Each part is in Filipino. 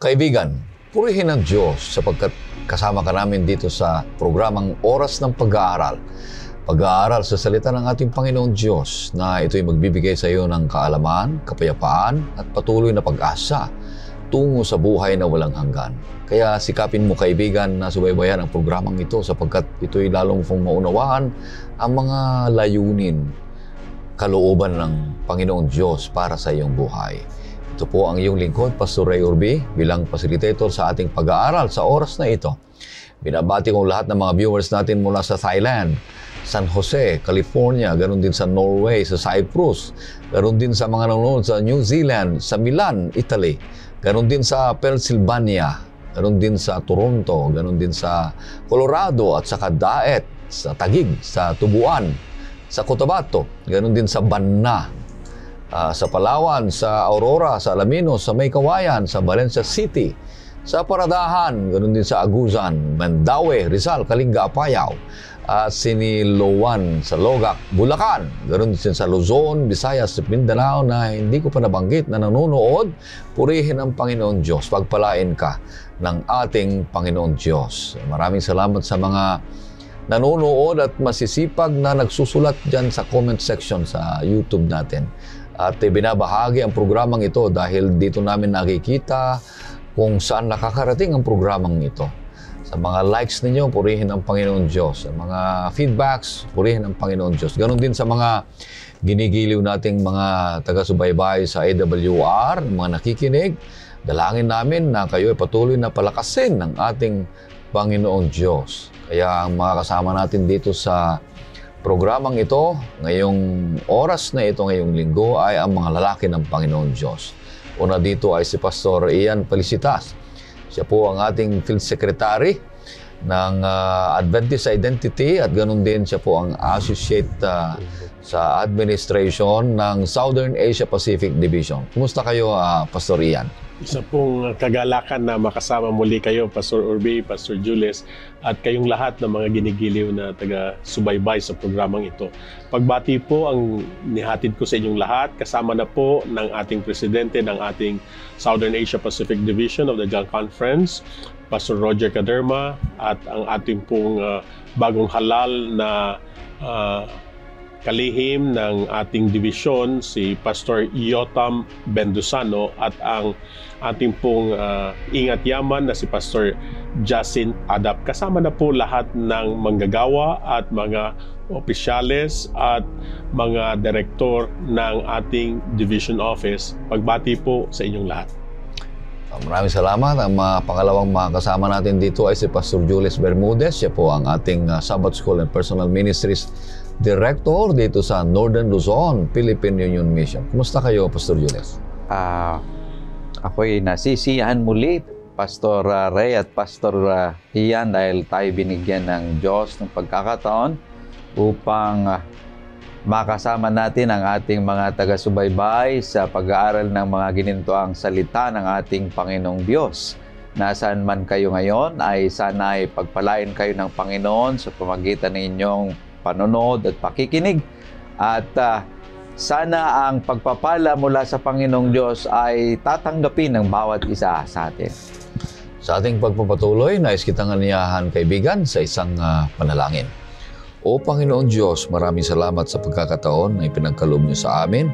Kaibigan, purihin ang Diyos sapagkat kasama ka namin dito sa programang Oras ng Pag-aaral. Pag-aaral sa salita ng ating Panginoong Diyos na ito'y magbibigay sa iyo ng kaalaman, kapayapaan at patuloy na pag-asa tungo sa buhay na walang hanggan. Kaya sikapin mo kaibigan na subaybayan ang programang ito sapagkat ito'y lalong mong maunawaan ang mga layunin, kalooban ng Panginoong Diyos para sa iyong buhay. Ito po ang iyong lingkod, Pastor Ray Urbi, bilang facilitator sa ating pag-aaral sa oras na ito. Binabati ko lahat ng mga viewers natin mula sa Thailand, San Jose, California, ganoon din sa Norway, sa Cyprus, ganoon din sa mga nanonood sa New Zealand, sa Milan, Italy, ganoon din sa Pennsylvania, ganoon din sa Toronto, ganoon din sa Colorado at sa Daet, sa Taguig, sa Tubuan, sa Cotabato, ganoon din sa Banna, sa Palawan, sa Aurora, sa Alaminos, sa Maykawayan, sa Valencia City, sa Paradahan, ganoon din sa Agusan, Mandaue, Rizal, Kalinga, Apayao, Siniloan, sa Logac, Bulacan, ganoon din sa Luzon, Visayas, Mindanao na hindi ko pa nabanggit na nanonood. Purihin ang Panginoon Diyos, pagpalain ka ng ating Panginoon Diyos. Maraming salamat sa mga nanonood at masisipag na nagsusulat dyan sa comment section sa YouTube natin. At binabahagi ang programang ito dahil dito namin nakikita kung saan nakakarating ang programang ito. Sa mga likes ninyo, purihin ang Panginoon Diyos. Sa mga feedbacks, purihin ang Panginoon Diyos. Ganon din sa mga ginigiliw nating mga taga-subaybay sa AWR, mga nakikinig. Dalangin namin na kayo ay patuloy na palakasin ng ating Panginoong Diyos. Kaya ang mga kasama natin dito sa programang ito, ngayong oras na ito, ngayong linggo, ay ang mga lalaki ng Panginoon Diyos. Una dito ay si Pastor Ian Felicitas. Siya po ang ating Field Secretary ng Adventist Identity at ganun din siya po ang Associate sa Administration ng Southern Asia Pacific Division. Kumusta kayo, Pastor Ian? Isa pong kagalakan na makasama muli kayo, Pastor Urbi, Pastor Jules, at kayong lahat ng mga ginigiliw na taga-subaybay sa programang ito. Pagbati po ang nihatid ko sa inyong lahat, kasama na po ng ating presidente ng ating Southern Asia Pacific Division of the General Conference, Pastor Roger Caderma, at ang ating pong bagong halal na kalihim ng ating division, si Pastor Yotam Bendusano, at ang ating pong ingat yaman na si Pastor Jasin Adap. Kasama na po lahat ng manggagawa at mga opisyales at mga direktor ng ating division office. Pagbati po sa inyong lahat. Maraming salamat. Ang pangalawang mga kasama natin dito ay si Pastor Jules Bermudez. Siya po ang ating Sabbath School and Personal Ministries Director dito sa Northern Luzon, Philippine Union Mission. Kumusta kayo, Pastor Jules? Ako'y nasisiyahan muli, Pastor Ray at Pastor Ian, dahil tayo binigyan ng Diyos ng pagkakataon upang makasama natin ang ating mga taga-subaybay sa pag-aaral ng mga ginintoang salita ng ating Panginoong Diyos. Nasaan man kayo ngayon, ay sana ay pagpalain kayo ng Panginoon sa pamagitan ng inyong panonood at pakikinig. At sana ang pagpapala mula sa Panginoong Diyos ay tatanggapin ng bawat isa sa atin. Sa ating pagpapatuloy, nais kitang aniyahan, kaibigan, sa isang panalangin. O Panginoon Diyos, maraming salamat sa pagkakataon na ipinagkaloob niyo sa amin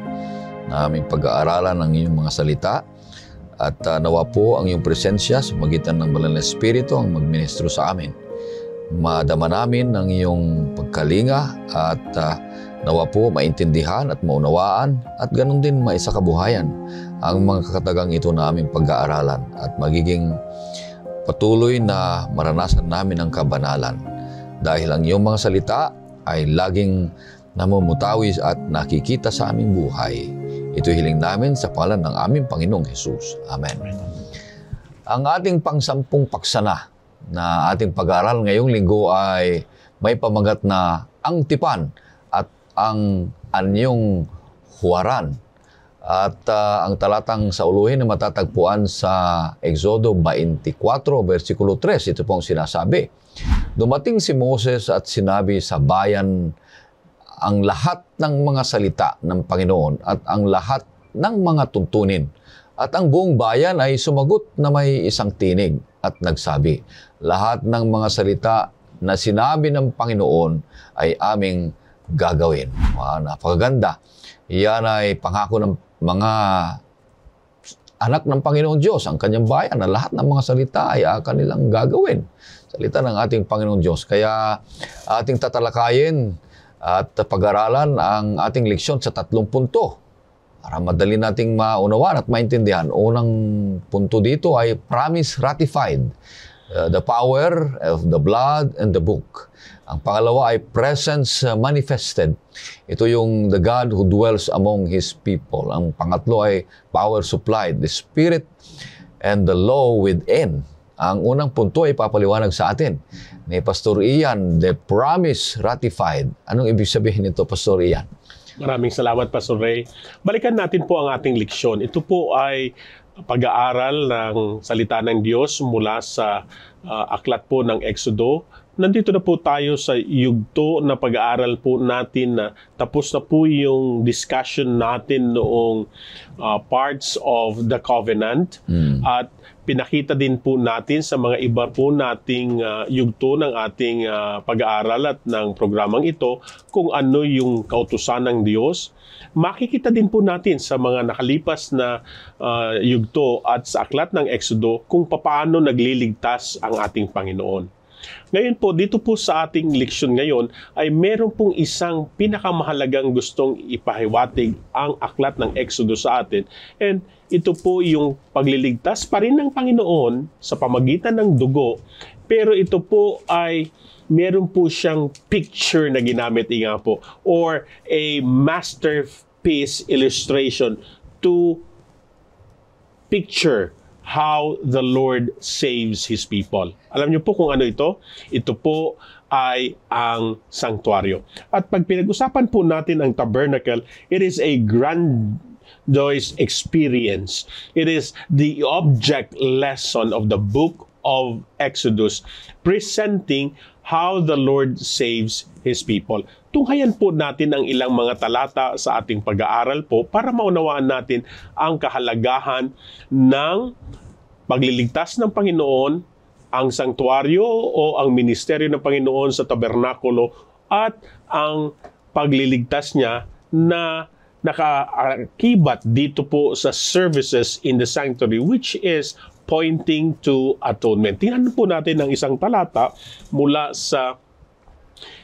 na aming pag-aaralan ng iyong mga salita. At nawa po ang iyong presensya sa magitan ng Banal na Espiritu ang magministro sa amin. Madama namin ng iyong pagkalinga at nawa po maintindihan at maunawaan at ganun din maisakabuhayan ang mga kakatagang ito na aming pag-aaralan at magiging patuloy na maranasan namin ang kabanalan. Dahil ang iyong mga salita ay laging namumutawi at nakikita sa aming buhay. Ito hiling namin sa pangalan ng aming Panginoong Jesus. Amen. Ang ating pang-10 paksana na ating pag-aaral ngayong linggo ay may pamagat na ang tipan at ang anyong huwaran. At ang talatang sauluhin na matatagpuan sa Exodo 24, versikulo 3, ito pong sinasabi. Dumating si Moses at sinabi sa bayan ang lahat ng mga salita ng Panginoon at ang lahat ng mga tuntunin At ang buong bayan ay sumagot na may isang tinig at nagsabi, lahat ng mga salita na sinabi ng Panginoon ay aming gagawin. Napakaganda. Yan ay pangako ng mga anak ng Panginoon Diyos, ang kanyang bayan, na lahat ng mga salita ay kanilang gagawin. Salita ng ating Panginoon Diyos. Kaya ating tatalakayin at pag-aralan ang ating leksyon sa 3 punto para madali nating maunawaan at maintindihan. Unang punto dito ay promise ratified, the power of the blood and the book. Ang pangalawa ay presence manifested. Ito yung the God who dwells among His people. Ang pangatlo ay power supplied, the Spirit and the law within. Ang unang punto ay papaliwanag sa atin ni Pastor Ian, the promise ratified. Anong ibig sabihin nito, Pastor Ian? Maraming salamat, Pastor Ray. Balikan natin po ang ating leksyon. Ito po ay pag-aaral ng salita ng Diyos mula sa aklat po ng Exodo. Nandito na po tayo sa yugto na pag-aaral po natin na tapos na po yung discussion natin noong parts of the covenant at pinakita din po natin sa mga iba po nating yugto ng ating pag-aaral at ng programang ito kung ano yung kautusan ng Diyos. Makikita din po natin sa mga nakalipas na yugto at sa aklat ng Exodo kung paano nagliligtas ang ating Panginoon. Ngayon po, dito po sa ating leksyon ngayon ay meron pong isang pinakamahalagang gustong ipahiwatig ang aklat ng Exodo sa atin. And ito po yung pagliligtas pa rin ng Panginoon sa pamagitan ng dugo. Pero ito po ay meron po siyang picture na ginamit nga po or a masterpiece illustration to picture how the Lord saves His people. Alam niyo po kung ano ito? Ito po ay ang sanctuaryo. At pag pinag-usapan po natin ang tabernacle, it is a grandiose experience. It is the object lesson of the book of Exodus, presenting how the Lord saves His people. Tunghayan po natin ang ilang mga talata sa ating pag-aaral po para maunawaan natin ang kahalagahan ng pagliligtas ng Panginoon, ang sanktuaryo o ang ministeryo ng Panginoon sa tabernakulo at ang pagliligtas niya na nakaakibat dito po sa services in the sanctuary, which is pointing to atonement. Tingnan po natin ang isang talata mula sa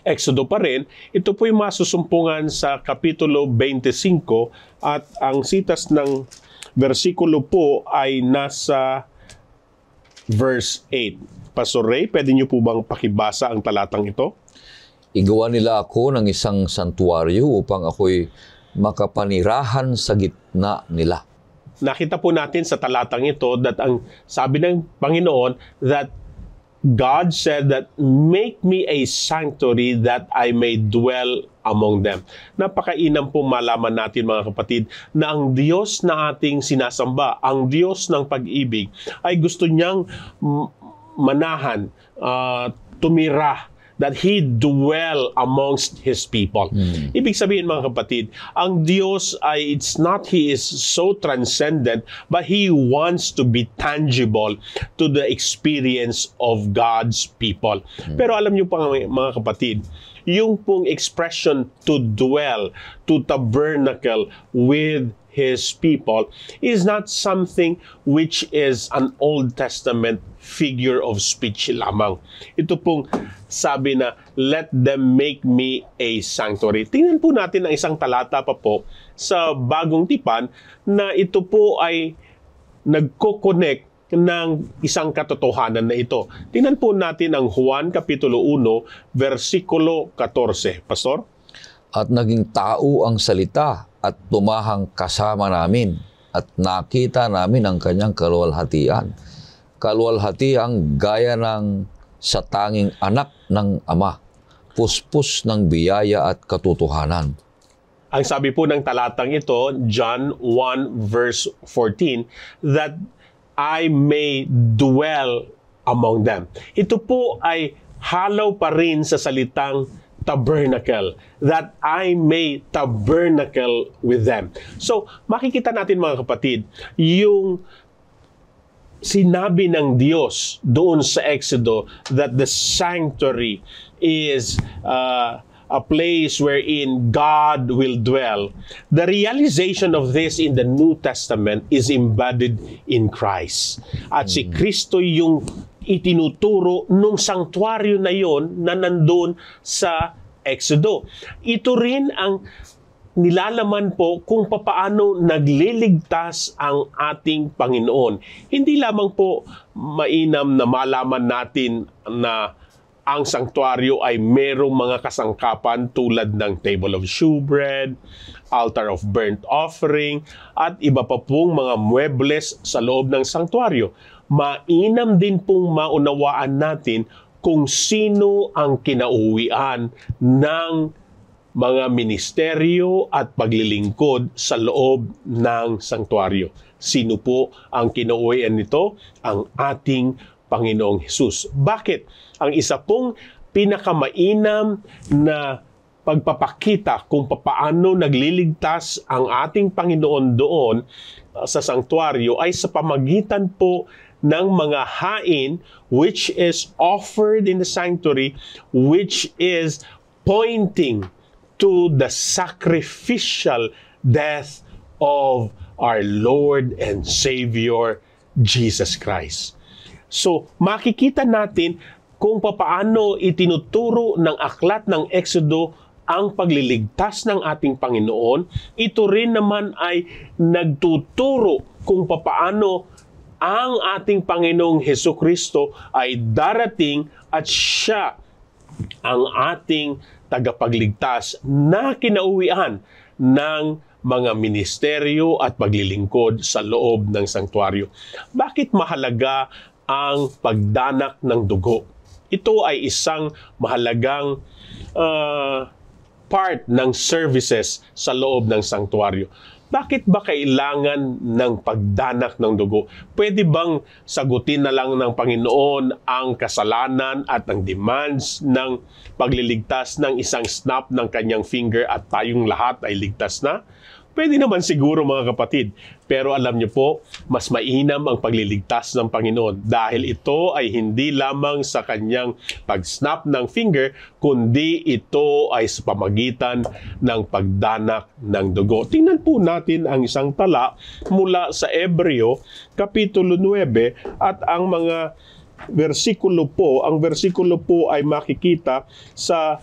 Exodo pa rin. Ito po yung masusumpungan sa Kapitulo 25 at ang sitas ng versikulo po ay nasa verse 8. Pastor Ray, pwede niyo po bang pakibasa ang talatang ito? Igawa nila ako ng isang santuaryo upang ako'y makapanirahan sa gitna nila. Nakita po natin sa talatang ito that ang sabi ng Panginoon that God said that make me a sanctuary that I may dwell among them. Napakainam po malaman natin mga kapatid na ang Diyos na ating sinasamba, ang Diyos ng pag-ibig ay gusto niyang manahan, tumira, that He dwell amongst His people. Ibig sabihin mga kapatid, ang Diyos ay, it's not He is so transcendent, but He wants to be tangible to the experience of God's people. Pero alam niyo pa mga kapatid, yung pong expression to dwell, to tabernacle with His people is not something which is an Old Testament figure of speech lamang. Ito pong sabi na, let them make me a sanctuary. Tingnan po natin ang isang talata pa po sa Bagong Tipan na ito po ay nagko-connect ng isang katotohanan na ito. Tingnan po natin ang Juan Kapitulo 1, versikulo 14. Pastor? At naging tao ang salita at tumahang kasama namin at nakita namin ang kanyang kaluwalhatian. Kaluwalhatiang gaya ng sa tanging anak ng Ama, puspos ng biyaya at katotohanan. Ang sabi po ng talatang ito, John 1 verse 14, that I may dwell among them. Ito po ay halaw pa rin sa salitang tabernacle, that I may tabernacle with them. So, makikita natin mga kapatid, yung sinabi ng Diyos doon sa Exodo that the sanctuary is a place wherein God will dwell. The realization of this in the New Testament is embodied in Christ. At si Kristo yung itinuturo nung sanctuaryo na yon na nandun sa Exodo. Ito rin ang nilalaman po kung papaano nagliligtas ang ating Panginoon. Hindi lamang po mainam na malaman natin na ang sanktuaryo ay merong mga kasangkapan tulad ng table of shewbread, altar of burnt offering, at iba pa pong mga muebles sa loob ng sanktuaryo. Mainam din pong maunawaan natin kung sino ang kinauwian ng mga ministeryo at paglilingkod sa loob ng sanktuaryo. Sino po ang kinauwian nito? Ang ating Panginoong Hesus. Bakit? Ang isa pong pinakamainam na pagpapakita kung paano nagliligtas ang ating Panginoon doon sa sanktuaryo ay sa pamagitan po ng mga hain which is offered in the sanctuary, which is pointing to the sacrificial death of our Lord and Savior Jesus Christ. So, makikita natin kung papaano itinuturo ng aklat ng Exodo ang pagliligtas ng ating Panginoon. Ito rin naman ay nagtuturo kung papaano ang ating Panginoong Hesukristo ay darating at siya ang ating tagapagligtas na kinauwian ng mga ministeryo at paglilingkod sa loob ng sanktuaryo. Bakit mahalaga ang pagdanak ng dugo? Ito ay isang mahalagang part ng services sa loob ng sanktuaryo. Bakit ba kailangan ng pagdanak ng dugo? Pwede bang sagutin na lang ng Panginoon ang kasalanan at ang demands ng pagliligtas ng isang snap ng kanyang finger at tayong lahat ay ligtas na? Pwede naman siguro mga kapatid, pero alam niyo po, mas mainam ang pagliligtas ng Panginoon dahil ito ay hindi lamang sa kanyang pag-snap ng finger, kundi ito ay sa pamagitan ng pagdanak ng dugo. Tingnan po natin ang isang tala mula sa Hebreo, Kapitulo 9, at ang mga versikulo po, ang versikulo po ay makikita sa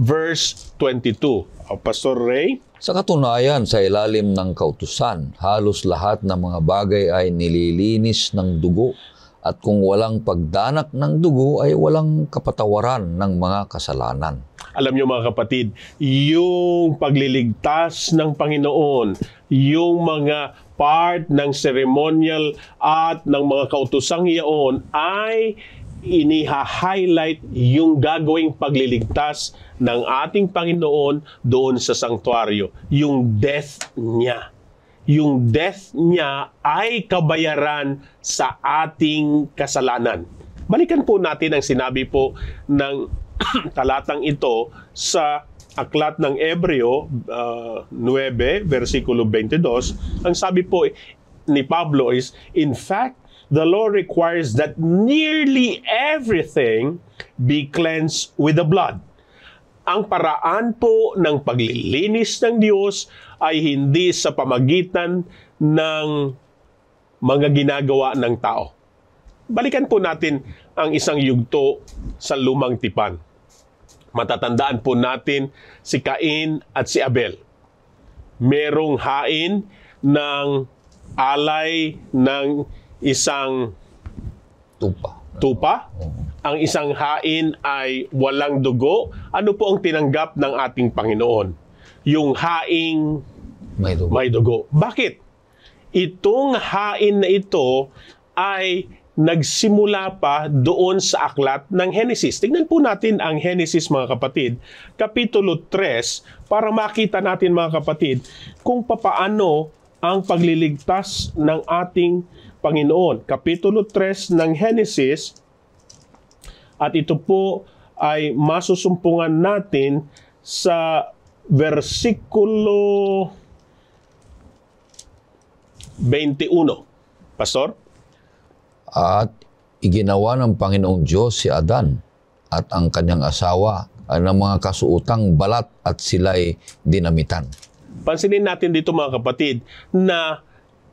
verse 22. Pastor Ray? Sa katunayan, sa ilalim ng kautusan, halos lahat ng mga bagay ay nililinis ng dugo. At kung walang pagdanak ng dugo, ay walang kapatawaran ng mga kasalanan. Alam niyo mga kapatid, yung pagliligtas ng Panginoon, yung mga part ng ceremonial at ng mga kautusang iyon ay iniha-highlight yung gagawing pagliligtas ng ating Panginoon doon sa sanktuaryo, yung death niya. Yung death niya ay kabayaran sa ating kasalanan. Balikan po natin ang sinabi po ng talatang ito sa aklat ng Hebreo 9, versikulo 22. Ang sabi po ni Pablo is, in fact, the law requires that nearly everything be cleansed with the blood. Ang paraan po ng paglilinis ng Diyos ay hindi sa pamagitan ng mga ginagawa ng tao. Balikan po natin ang isang yugto sa lumang tipan. Matatandaan po natin si Cain at si Abel. Merong hain ng alay ng isang tupa. Ang isang hain ay walang dugo. Ano po ang tinanggap ng ating Panginoon? Yung haing may dugo. Bakit? Itong hain na ito ay nagsimula pa doon sa aklat ng Henesis. Tingnan po natin ang Henesis mga kapatid, Kapitulo 3, para makita natin mga kapatid kung papaano ang pagliligtas ng ating Panginoon. Kapitulo 3 ng Henesis, at ito po ay masusumpungan natin sa versikulo 21. Pastor? At iginawa ng Panginoong Diyos si Adan at ang kanyang asawa ng mga kasuutang balat at sila'y dinamitan. Pansinin natin dito mga kapatid na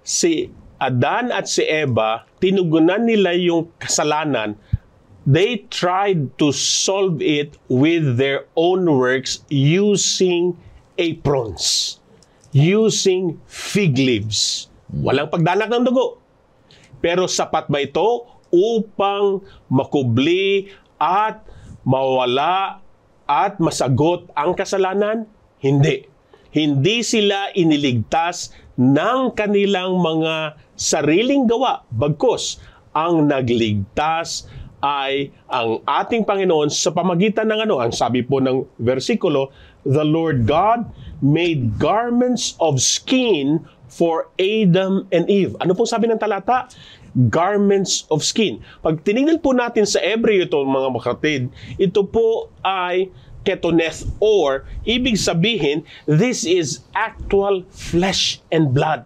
si Adan at si Eva, tinugunan nila yung kasalanan. They tried to solve it with their own works using aprons, using fig leaves. Walang pagdanak ng dugo. Pero sapat ba ito upang makubli at mawala at masagot ang kasalanan? Hindi. Hindi sila iniligtas ng kanilang mga sariling gawa. Bagkus, ang nagligtas ay ang ating Panginoon sa pamagitan ng ang sabi po ng versikulo, the Lord God made garments of skin for Adam and Eve. Ano pong sabi ng talata? Garments of skin. Pag tinignan po natin sa Hebreo ito, mga kapatid, ito po ay ketoneth, or ibig sabihin, this is actual flesh and blood.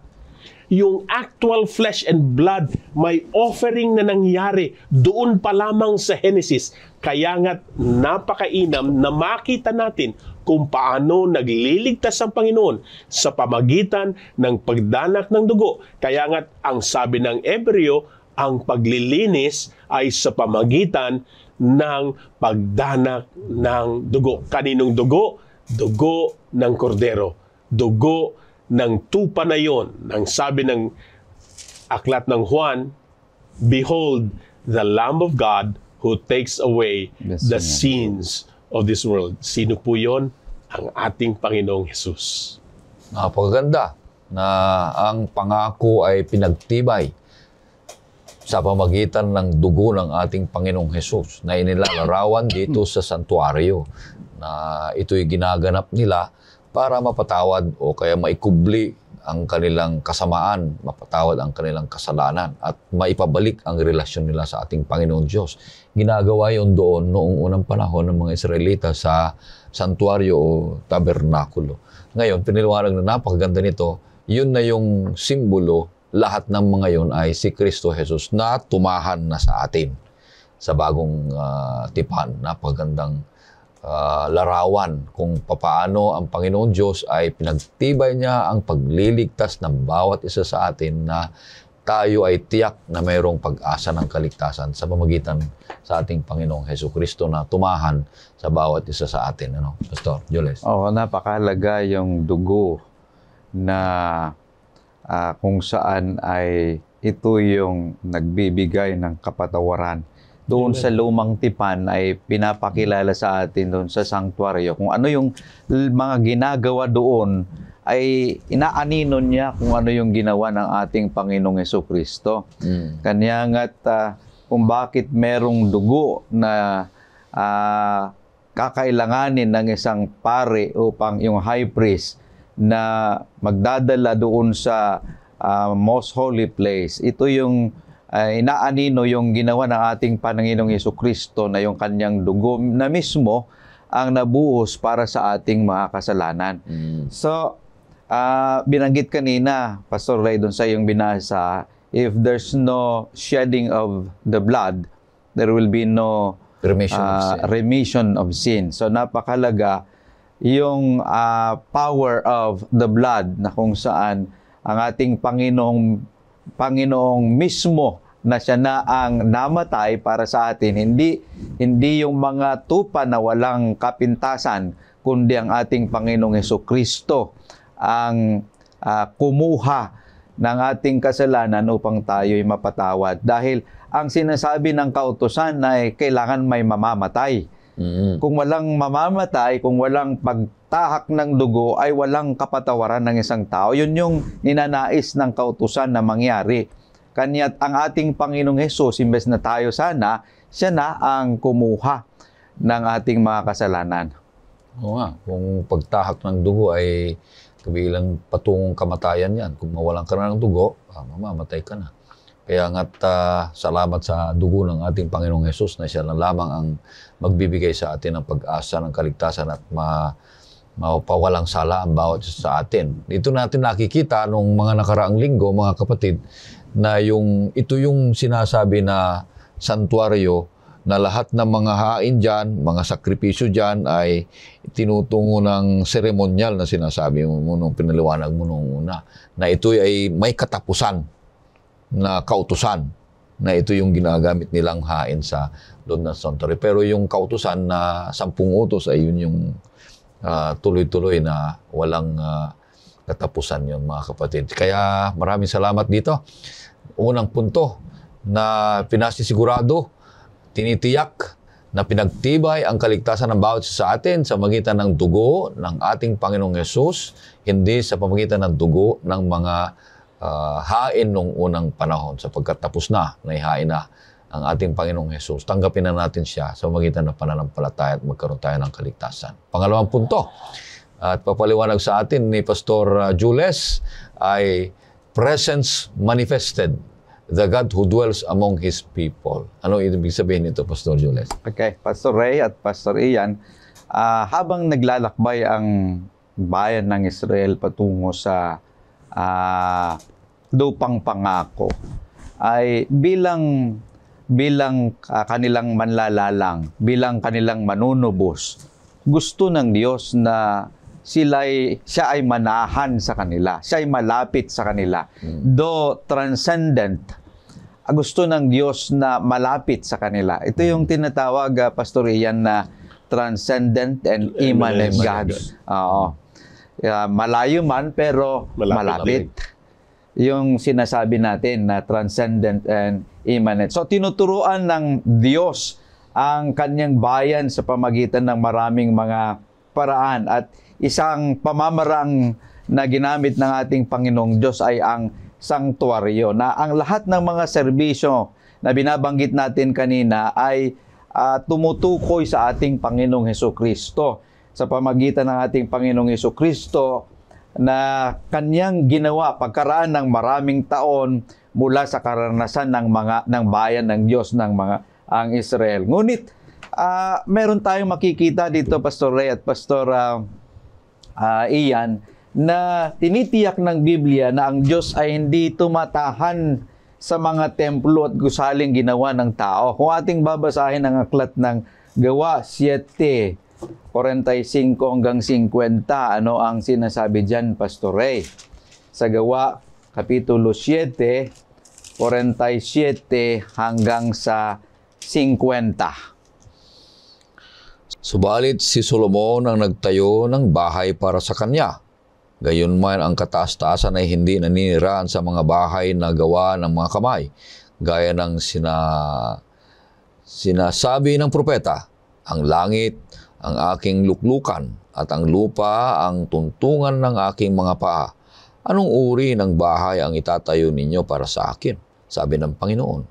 Yung actual flesh and blood, may offering na nangyari doon pa lamang sa Genesis. Kaya nga't napakainam na makita natin kung paano nagliligtas ang Panginoon sa pamagitan ng pagdanak ng dugo. Kaya nga't ang sabi ng Hebreo, ang paglilinis ay sa pamagitan ng pagdanak ng dugo. Kaninong dugo? Dugo ng kordero. Dugo ng tupa na yon. Nang sabi ng aklat ng Juan, behold, the Lamb of God who takes away the sins of this world. Sino po yon? Ang ating Panginoong Jesus. Napakaganda na ang pangako ay pinagtibay sa pamagitan ng dugo ng ating Panginoong Jesus na inilalarawan dito sa santuario, na ito'y ginaganap nila para mapatawad o kaya maikubli ang kanilang kasamaan, mapatawad ang kanilang kasalanan at maipabalik ang relasyon nila sa ating Panginoong Diyos. Ginagawa yon doon noong unang panahon ng mga Israelita sa santuario o tabernakulo. Ngayon, piniliwanag na napakaganda nito, yun na yung simbolo. Lahat ng mga yon ay si Kristo Jesus na tumahan na sa atin sa bagong tipan. Napakagandang larawan kung papaano ang Panginoon Diyos ay pinagtibay niya ang pagliligtas ng bawat isa sa atin, na tayo ay tiyak na mayroong pag-asa ng kaligtasan sa pamagitan sa ating Panginoong Jesucristo na tumahan sa bawat isa sa atin. Ano, Pastor Jules? Oo, napakahalaga yung dugo na kung saan ay ito yung nagbibigay ng kapatawaran. Doon sa lumang tipan ay pinapakilala sa atin doon sa sanctuaryo kung ano yung mga ginagawa doon, ay inaanino niya kung ano yung ginawa ng ating Panginoong Jesucristo. Kanya nga't kung bakit merong dugo na kakailanganin ng isang pare upang yung high priest na magdadala doon sa most holy place. Ito yung inaanino yung ginawa ng ating Panginoong Jesucristo, na yung kanyang dugo na mismo ang nabuhos para sa ating mga kasalanan. So, binanggit kanina, Pastor Ray, doon sa iyong binasa, if there's no shedding of the blood, there will be no remission of sin. So, napakalaga yung power of the blood, na kung saan ang ating Panginoong mismo na siya na ang namatay para sa atin, hindi yung mga tupa na walang kapintasan, kundi ang ating Panginoong Jesucristo ang kumuha ng ating kasalanan upang tayo'y mapatawad. Dahil ang sinasabi ng kautusan ay kailangan may mamamatay. Kung walang mamamatay, kung walang pagtahak ng dugo, ay walang kapatawaran ng isang tao. Yun yung ninanais ng kautusan na mangyari. Kanya't ang ating Panginoong Hesus, imbes na tayo sana, siya na ang kumuha ng ating mga kasalanan. Oo nga, kung pagtahak ng dugo ay kabilang patungong kamatayan yan. Kung mawalan ka na ng dugo, mamamatay ka na. Kaya nga't salamat sa dugo ng ating Panginoong Hesus na siya lang lamang ang magbibigay sa atin ng pag-asa ng kaligtasan at mapawalang sala ang bawat isa sa atin. Dito natin nakikita nung mga nakaraang linggo, mga kapatid, na ito yung sinasabi na santuaryo na lahat ng mga hain dyan, mga sakripisyo dyan ay tinutungo ng seremonyal na sinasabi mo nung pinaliwanag mo nung una. Na ito ay may katapusan na kautusan na ito yung ginagamit nilang hain sa loob ng santuaryo. Pero yung kautusan na 10 utos ay yun yung tuloy-tuloy na walang katapusan yun, mga kapatid. Kaya maraming salamat dito. Unang punto na pinasisigurado, tinitiyak na pinagtibay ang kaligtasan ng bawat isa sa atin sa magitan ng dugo ng ating Panginoong Hesus, hindi sa pamagitan ng dugo ng mga hain nung unang panahon, sapagkat tapos na, naihain na ang ating Panginoong Hesus. Tanggapin na natin siya sa magitan ng pananampalataya at magkaroon tayo ng kaligtasan. Pangalawang punto, at papaliwanag sa atin ni Pastor Jules, ay presence manifested, the God who dwells among His people. Ano ibig sabihin nito, Pastor Jules? Okay, Pastor Ray at Pastor Ian, habang naglalakbay ang bayan ng Israel patungo sa lupang pangako, ay bilang kanilang manlalalang, bilang kanilang manunubos, gusto ng Diyos na siya ay manahan sa kanila, siya ay malapit sa kanila. Though transcendent, gusto ng Diyos na malapit sa kanila. Ito yung tinatawag, Pastor Ian, na transcendent and immanent God. Oo. Malayo man, pero malapit. Yung sinasabi natin na transcendent and immanent. So, tinuturuan ng Diyos ang kanyang bayan sa pamagitan ng maraming mga paraan, at isang pamamarang na ginamit ng ating Panginoong Diyos ay ang sanktuaryo, na ang lahat ng mga serbisyo na binabanggit natin kanina ay tumutukoy sa ating Panginoong Hesukristo, sa pamagitan ng ating Panginoong Hesukristo na kanyang ginawa pagkaraan ng maraming taon mula sa karanasan ng bayan ng Diyos ang Israel. Ngunit meron tayong makikita dito, Pastor Ray at Pastor Ian, na tinitiyak ng Biblia na ang Diyos ay hindi tumatahan sa mga templo at gusaling ginawa ng tao. Kung ating babasahin ang aklat ng Gawa 7:45 hanggang 50, ano ang sinasabi dyan, Pastor Ray? Sa Gawa, Kapitulo 7, 47 hanggang sa 50. Subalit si Solomon ang nagtayo ng bahay para sa kanya. Gayunman ang kataas-taasan ay hindi naninirahan sa mga bahay na gawa ng mga kamay, gaya ng sinasabi ng propeta, ang langit ang aking luklukan at ang lupa ang tuntungan ng aking mga paa. Anong uri ng bahay ang itatayo ninyo para sa akin? Sabi ng Panginoon.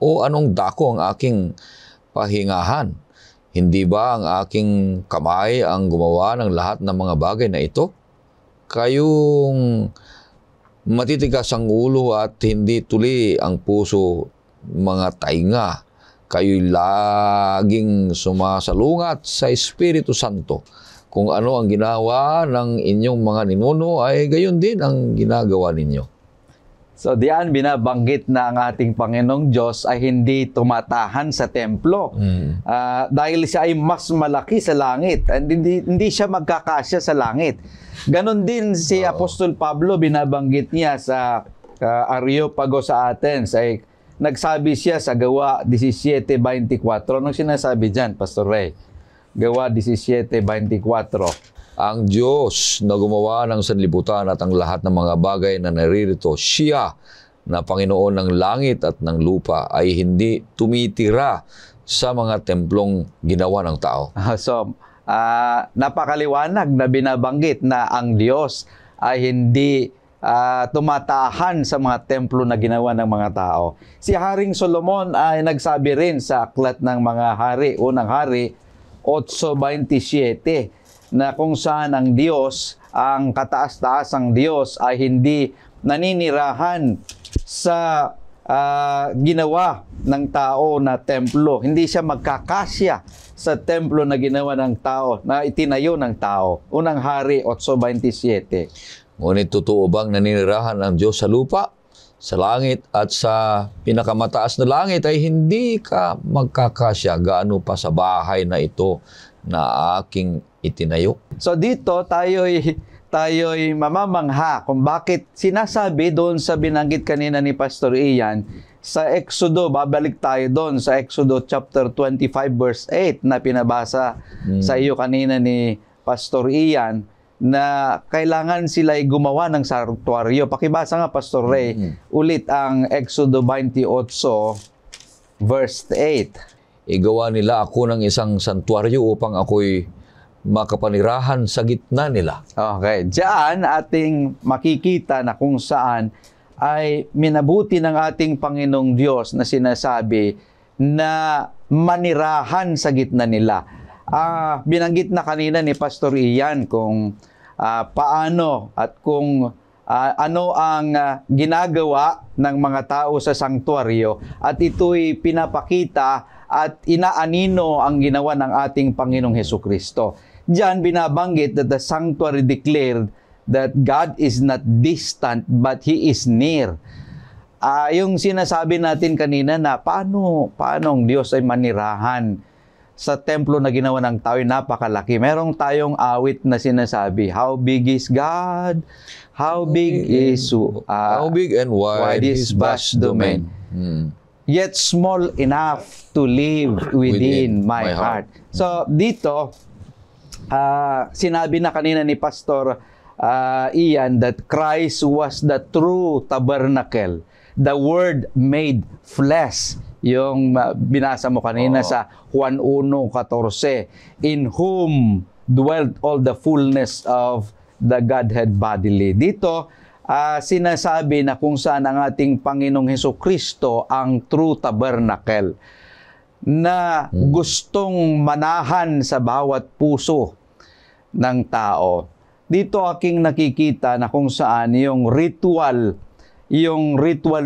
O anong dako ang aking pahingahan? Hindi ba ang aking kamay ang gumawa ng lahat ng mga bagay na ito? Kayong matitigas ang ulo at hindi tuli ang puso, mga tainga. Kayo'y laging sumasalungat sa Espiritu Santo. Kung ano ang ginawa ng inyong mga ninuno, ay gayon din ang ginagawa ninyo. So diyan binabanggit na ang ating Panginoong Diyos ay hindi tumatahan sa templo. Dahil siya ay mas malaki sa langit. And hindi siya magkakasya sa langit. Ganon din si Apostol Pablo, binabanggit niya sa Areopago sa Athens. Ay nagsabi siya sa Gawa 17:24. Anong sinasabi dyan, Pastor Ray? Gawa 17:24. Ang Diyos na gumawa ng sanlibutan at ang lahat ng mga bagay na naririto, siya na Panginoon ng langit at ng lupa ay hindi tumitira sa mga templong ginawa ng tao. So, napakaliwanag na binabanggit na ang Diyos ay hindi tumatahan sa mga templo na ginawa ng mga tao. Si Haring Solomon ay nagsabi rin sa Aklat ng Mga Hari, Unang Hari 8:27, na kung saan ang Diyos, ang kataas-taasang Diyos ay hindi naninirahan sa ginawa ng tao na templo. Hindi siya magkakasya sa templo na ginawa ng tao, na itinayo ng tao. Unang Hari 8:27. Ngunit totoo bang naninirahan ang Diyos sa lupa, sa langit at sa pinakamataas na langit ay hindi ka magkakasya gaano pa sa bahay na ito na aking itinayo? So dito tayo'y mamamangha kung bakit sinasabi doon sa binanggit kanina ni Pastor Ian sa Exodo. Babalik tayo doon sa Exodo chapter 25 verse 8 na pinabasa sa iyo kanina ni Pastor Ian, na kailangan sila'y gumawa ng sanktuaryo. Pakibasa nga, Pastor Ray, ulit ang Exodo 28 verse 8. Igawa nila ako ng isang santuaryo upang ako'y makapanirahan sa gitna nila. Okay. Diyan ating makikita na kung saan ay minabuti ng ating Panginoong Diyos na sinasabi na manirahan sa gitna nila. Binanggit na kanina ni Pastor Ian kung paano at kung ano ang ginagawa ng mga tao sa sanktuaryo, at ito'y pinapakita at inaanino ang ginawa ng ating Panginoong Hesukristo. Diyan binabanggit that the sanctuary declared that God is not distant but He is near. Yung sinasabi natin kanina na paano ang Diyos ay manirahan sa templo na ginawa ng tao, ay napakalaki. Merong tayong awit na sinasabi, how big is God? How big is how big and wide His vast domain. Yet small enough to live within my heart. So dito, sinabi na kanina ni Pastor Ian that Christ was the true tabernacle, the Word made flesh. Yung binasa mo kanina sa Juan 1:14, in whom dwelt all the fullness of the Godhead bodily. Dito, sinasabi na kung saan ang ating Panginoong Hesukristo ang true tabernacle na gustong manahan sa bawat puso ng tao. Dito aking nakikita na kung saan yung ritual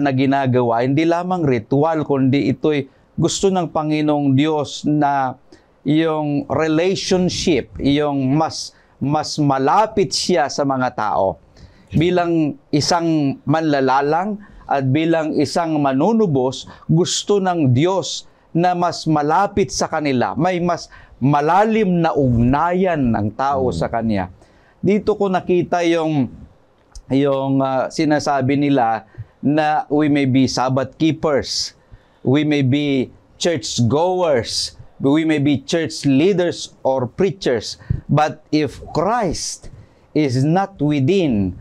na ginagawa, hindi lamang ritual, kundi ito'y gusto ng Panginoong Diyos na yung relationship, yung mas malapit siya sa mga tao. Bilang isang manlalalang at bilang isang manunubos, gusto ng Diyos na mas malapit sa kanila, may mas malalim na ugnayan ng tao sa Kanya. Dito ko nakita yung sinasabi nila na we may be Sabbath keepers, we may be church goers, we may be church leaders or preachers, but if Christ is not within,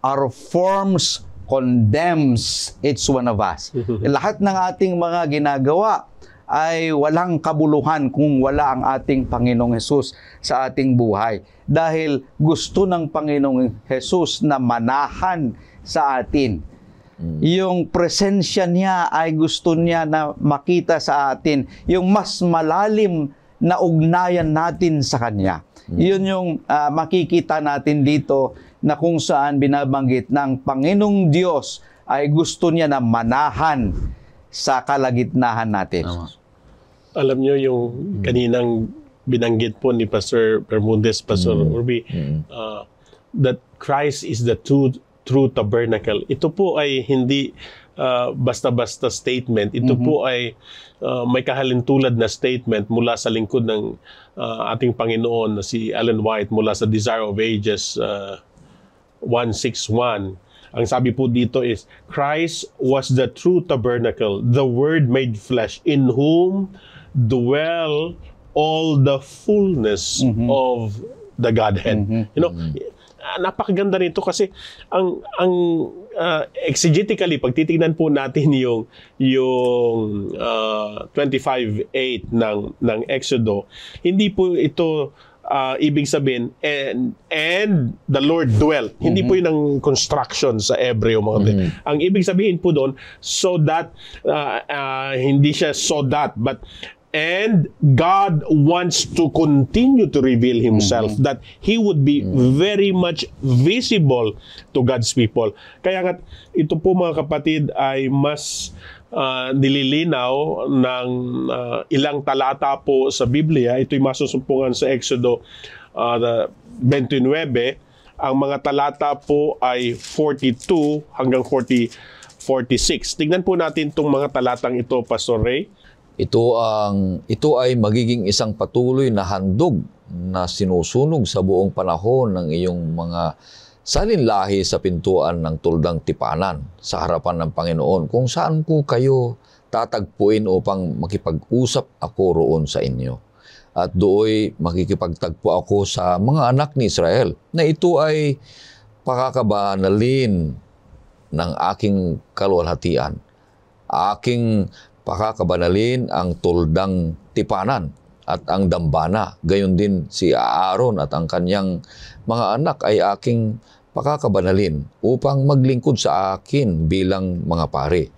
our forms condemns each one of us. Lahat ng ating mga ginagawa ay walang kabuluhan kung wala ang ating Panginoong Hesus sa ating buhay. Dahil gusto ng Panginoong Hesus na manahan sa atin. Yung presensya niya ay gusto niya na makita sa atin. Yung mas malalim na ugnayan natin sa Kanya. Yun yung makikita natin dito na kung saan binabanggit ng Panginoong Diyos ay gusto niya na manahan sa kalagitnaan natin. Alam nyo yung kaninang binanggit po ni Pastor Bermudez, Pastor Urbi, that Christ is the true tabernacle. Ito po ay hindi basta-basta statement. Ito po ay may kahalintulad na statement mula sa lingkod ng ating Panginoon na si Ellen White mula sa Desire of Ages 161. Ang sabi po dito is, Christ was the true tabernacle, the Word made flesh, in whom dwell all the fullness of the Godhead. You know, napakaganda nito kasi ang exegetically, pag titignan po natin yung 25:8 ng Exodo, hindi po ito ibig sabihin, and the Lord dwelt. Hindi po yun ang construction sa Hebreo. Ang ibig sabihin po doon, so that, hindi siya so that, but And God wants to continue to reveal Himself, that He would be very much visible to God's people. Kaya nga, ito po mga kapatid ay mas nililinaw ng ilang talata po sa Biblia. Ito'y masusumpungan sa Exodo 29. Ang mga talata po ay 42 hanggang 46. Tingnan po natin itong mga talatang ito, Pastor Ray. Ito ay magiging isang patuloy na handog na sinusunog sa buong panahon ng iyong mga salinlahi sa pintuan ng tuldang tipanan sa harapan ng Panginoon, kung saan ko kayo tatagpuin upang makipag-usap ako roon sa inyo. At dooy makikipagtagpo ako sa mga anak ni Israel, na ito ay pakakabanalin ng aking kaluwalhatian. Aking pakakabanalin ang tuldang tipanan at ang dambana. Gayon din si Aaron at ang kanyang mga anak ay aking pakakabanalin upang maglingkod sa akin bilang mga pari.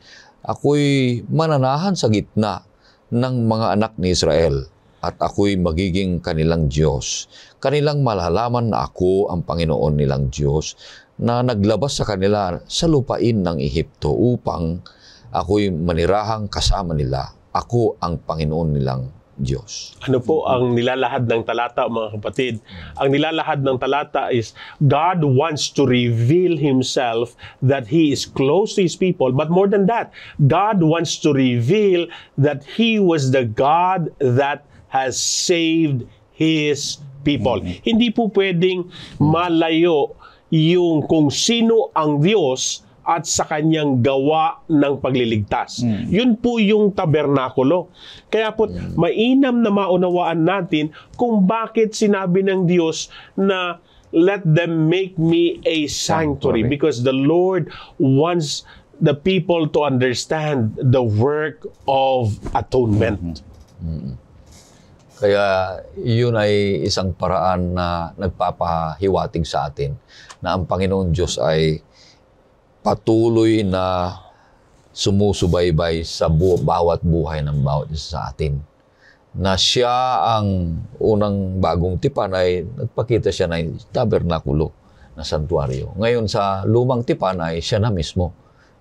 Ako'y mananahan sa gitna ng mga anak ni Israel at ako'y magiging kanilang Diyos. Kanilang malalaman na ako ang Panginoon nilang Diyos na naglabas sa kanila sa lupain ng Ehipto upang ako'y manirahang kasama nila. Ako ang Panginoon nilang Diyos. Ano po ang nilalahad ng talata, mga kapatid? Ang nilalahad ng talata is God wants to reveal Himself that He is close to His people. But more than that, God wants to reveal that He was the God that has saved His people. Hindi po pwedeng malayo yung kung sino ang Diyos at sa kanyang gawa ng pagliligtas. Yun po yung tabernakulo. Kaya po, mainam na maunawaan natin kung bakit sinabi ng Diyos na let them make me a sanctuary. Because the Lord wants the people to understand the work of atonement. Kaya yun ay isang paraan na nagpapahiwatig sa atin na ang Panginoon Diyos ay patuloy na sumusubaybay sa bawat buhay ng bawat isa sa atin. Na siya ang unang bagong tipan ay nagpakita siya ng tabernakulo na santuaryo. Ngayon sa lumang tipan ay siya na mismo,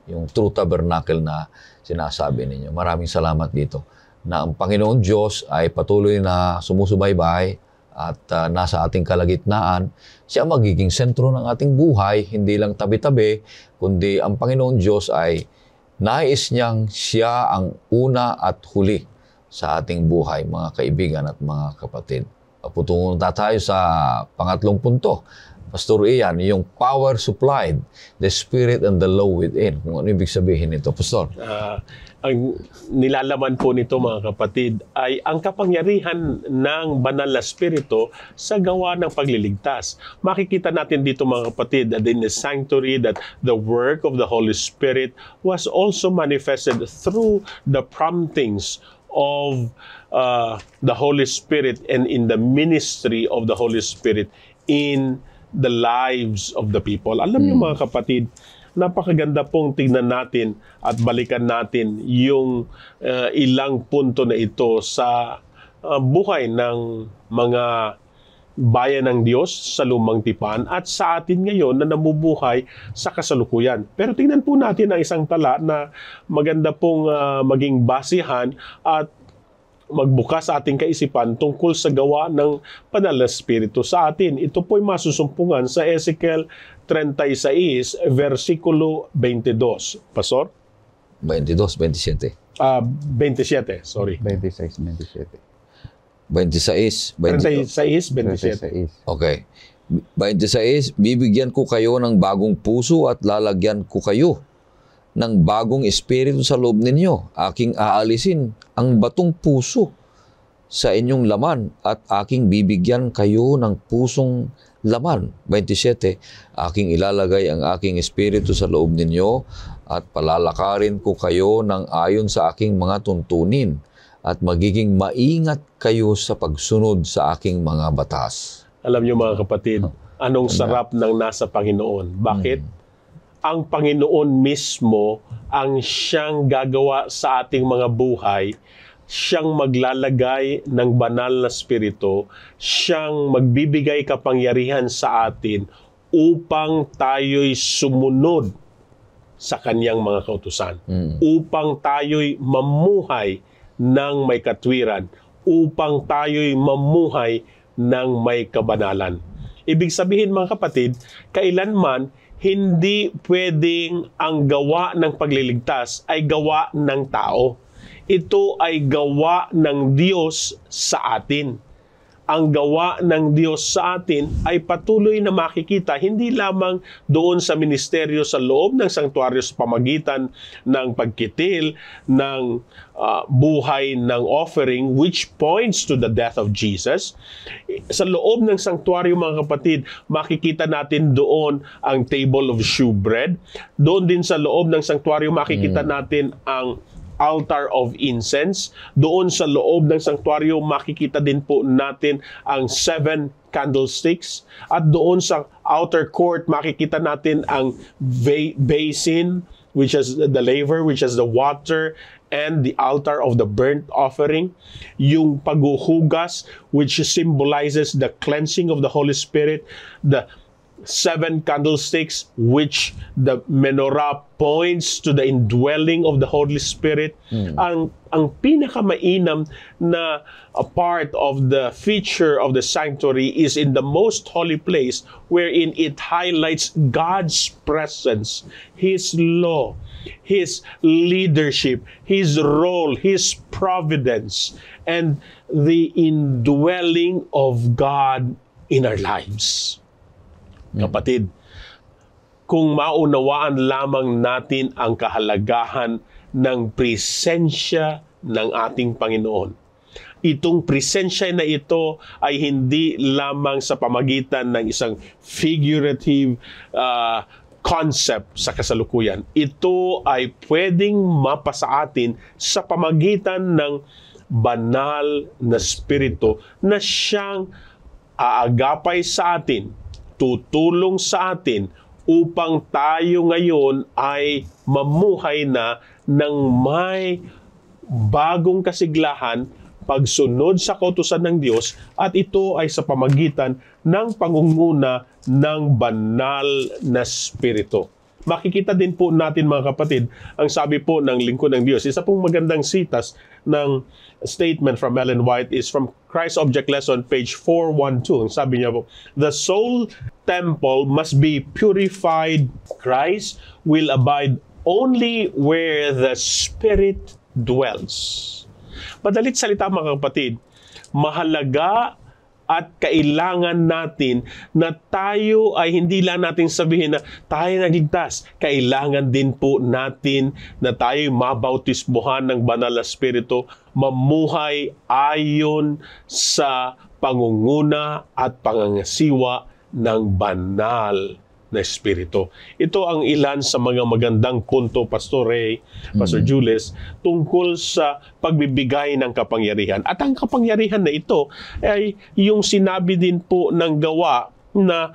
yung true tabernacle na sinasabi ninyo. Maraming salamat dito. Na ang Panginoon Diyos ay patuloy na sumusubaybay at nasa ating kalagitnaan, siya magiging sentro ng ating buhay, hindi lang tabi-tabi, kundi ang Panginoon Diyos ay nais niyang siya ang una at huli sa ating buhay, mga kaibigan at mga kapatid. Putungo na tayo sa pangatlong punto. Pastor Ian, yung power supplied, the spirit and the law within. Kung ano ibig sabihin nito, Pastor? Ang nilalaman po nito, mga kapatid, ay ang kapangyarihan ng banal na spirito sa gawa ng pagliligtas. Makikita natin dito, mga kapatid, that in the sanctuary that the work of the Holy Spirit was also manifested through the promptings of the Holy Spirit and in the ministry of the Holy Spirit in the lives of the people. Alam niyo, mga kapatid, napakaganda pong tingnan natin at balikan natin yung ilang punto na ito sa buhay ng mga bayan ng Diyos sa lumang tipan at sa atin ngayon na namubuhay sa kasalukuyan. Pero tingnan po natin ang isang tala na maganda pong maging basihan at magbukas sa ating kaisipan tungkol sa gawa ng banal na Espiritu sa atin. Ito po'y masusumpungan sa Ezekiel 36, versikulo 22. Pastor? 22, 27. 27, sorry. 26, 27. 26, 36, 27. Okay. 26, bibigyan ko kayo ng bagong puso at lalagyan ko kayo ng bagong espiritu sa loob ninyo. Aking aalisin ang batong puso sa inyong laman at aking bibigyan kayo ng pusong laman. 27, aking ilalagay ang aking espiritu sa loob ninyo at palalakarin ko kayo ng ayon sa aking mga tuntunin at magiging maingat kayo sa pagsunod sa aking mga batas. Alam niyo, mga kapatid, anong sarap ng nasa Panginoon. Bakit? Ang Panginoon mismo ang siyang gagawa sa ating mga buhay siyang maglalagay ng banal na spirito, siyang magbibigay kapangyarihan sa atin upang tayo'y sumunod sa kanyang mga kautusan, upang tayo'y mamuhay ng may katwiran, upang tayo'y mamuhay ng may kabanalan. Ibig sabihin mga kapatid, kailanman hindi pwedeng ang gawa ng pagliligtas ay gawa ng tao. Ito ay gawa ng Diyos sa atin. Ang gawa ng Diyos sa atin ay patuloy na makikita hindi lamang doon sa ministeryo sa loob ng sanktuaryo sa pamagitan ng pagkitil ng buhay ng offering, which points to the death of Jesus. Sa loob ng sanktuaryo mga kapatid, makikita natin doon ang table of shewbread. Doon din sa loob ng sanktuaryo makikita natin ang altar of incense. Doon sa loob ng sanktuaryo, makikita din po natin ang 7 candlesticks. At doon sa outer court, makikita natin ang basin, which is the laver, which is the water, and the altar of the burnt offering. Yung paghuhugas, which symbolizes the cleansing of the Holy Spirit. The 7 candlesticks, which the menorah points to the indwelling of the Holy Spirit. Ang pinakamainam na a part of the feature of the sanctuary is in the most holy place, wherein it highlights God's presence, His law, His leadership, His role, His providence, and the indwelling of God in our lives. Kapatid, kung maunawaan lamang natin ang kahalagahan ng presensya ng ating Panginoon, itong presensya na ito ay hindi lamang sa pamagitan ng isang figurative concept sa kasalukuyan. Ito ay pwedeng mapasa atin sa pamagitan ng banal na spirito na siyang aagapay sa atin, tutulong sa atin upang tayo ngayon ay mamuhay na ng may bagong kasiglahan, pagsunod sa kautusan ng Diyos, at ito ay sa pamagitan ng pangunguna ng banal na spirito. Makikita din po natin mga kapatid, ang sabi po ng lingkod ng Diyos, isa pong magandang sitas ng statement from Ellen White is from Christ Object Lesson, page 412. Sabi niya po, the soul temple must be purified. Christ will abide only where the Spirit dwells. Madalit salita mga kapatid, mahalaga at kailangan natin na tayo ay hindi lang natin sabihin na tayo nagligtas. Kailangan din po natin na tayo mabautismuhan ng banal na spirito, mamuhay ayon sa pangunguna at pangangasiwa ng banal na espiritu. Ito ang ilan sa mga magandang punto, Pastor Ray, Pastor Julius, tungkol sa pagbibigay ng kapangyarihan. At ang kapangyarihan na ito ay yung sinabi din po ng gawa na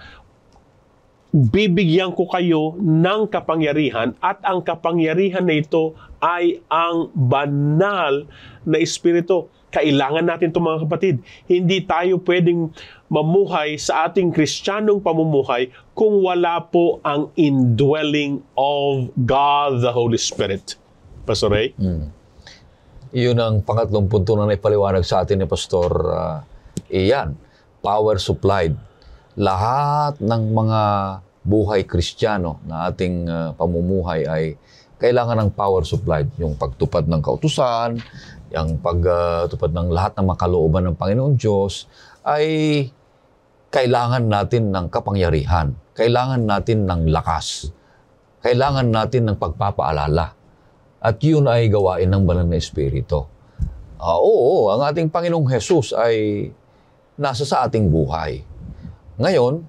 bibigyan ko kayo ng kapangyarihan, at ang kapangyarihan na ito ay ang banal na espiritu. Kailangan natin ito mga kapatid. Hindi tayo pwedeng mamuhay sa ating Kristiyanong pamumuhay kung wala po ang indwelling of God the Holy Spirit. Pastor Ray? Iyon ang pangatlong punto na naipaliwanag sa atin ni Pastor Ian. Power supplied. Lahat ng mga buhay Kristiyano na ating pamumuhay ay kailangan ng power supplied. Yung pagtupad ng kautusan, yung pagtupad ng lahat ng makalooban ng Panginoon Diyos, ay kailangan natin ng kapangyarihan. Kailangan natin ng lakas. Kailangan natin ng pagpapaalala. At yun ay gawain ng banal na espiritu. Oo, ang ating Panginoong Jesus ay nasa sa ating buhay. Ngayon,